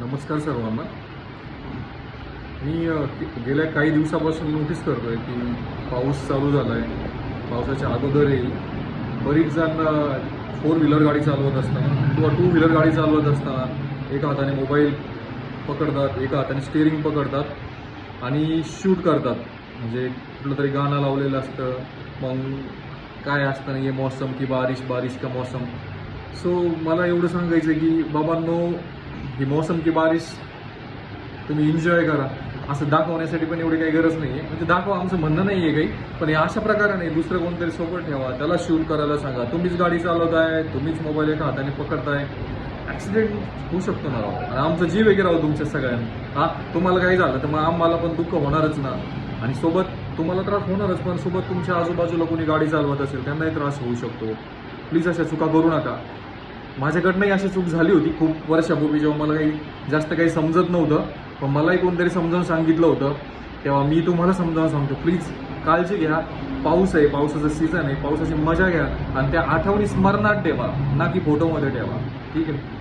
नमस्कार सर्वांना. मी गेल्या काही दिवसापासून नोटीस करतोय की पाऊस चालू झाला आहे. पावसाच्या अगोदरही बरीच जण फोर व्हीलर गाडी चालवत असताना किंवा टू व्हीलर गाडी चालवत असताना एका हाताने मोबाईल पकडतात, एका हाताने स्टेअरिंग पकडतात आणि शूट करतात. म्हणजे कुठलं तरी गाणं लावलेलं असतं, मग काय असतं ये मौसम की बारिश बारिश का मौसम. सो मला एवढं सांगायचं की बाबांनो, ही मौसम की बारिश तुम्ही एन्जॉय करा. असं दाखवण्यासाठी पण एवढी काही गरज नाही आहे. म्हणजे दाखवा, आमचं म्हणणं नाही आहे काही, पण हे अशा प्रकाराने दुसरं कोणतरी सोबत ठेवा, त्याला शूट करायला सांगा. तुम्हीच गाडी चालवताय, तुम्हीच मोबाईल एका हाताने पकडताय, ॲक्सिडेंट होऊ शकतो ना राव. आणि आमचा जीव वगैरे राहू तुमच्या सगळ्यांना. तुम्हाला काही झालं तर मग आम्हाला पण दुःख होणारच ना, आणि सोबत तुम्हाला त्रास होणारच, पण सोबत तुमच्या आजूबाजूला कोणी गाडी चालवत असेल त्यांनाही त्रास होऊ शकतो. प्लीज अशा चुका करू नका. माझ्याकडनंही अशी चूक झाली होती खूप वर्षापूर्वी, जेव्हा मला जास्त काही समजत नव्हतं, पण मलाही कोणतरी समजावून सांगितलं होतं. तेव्हा मी तुम्हाला समजावून सांगतो, प्लीज काळजी घ्या. पाऊस आहे, पावसाचं सीझन आहे, पावसाची मजा घ्या आणि त्या आठवणी स्मरणात ठेवा, ना की फोटोमध्ये ठेवा. ठीक आहे.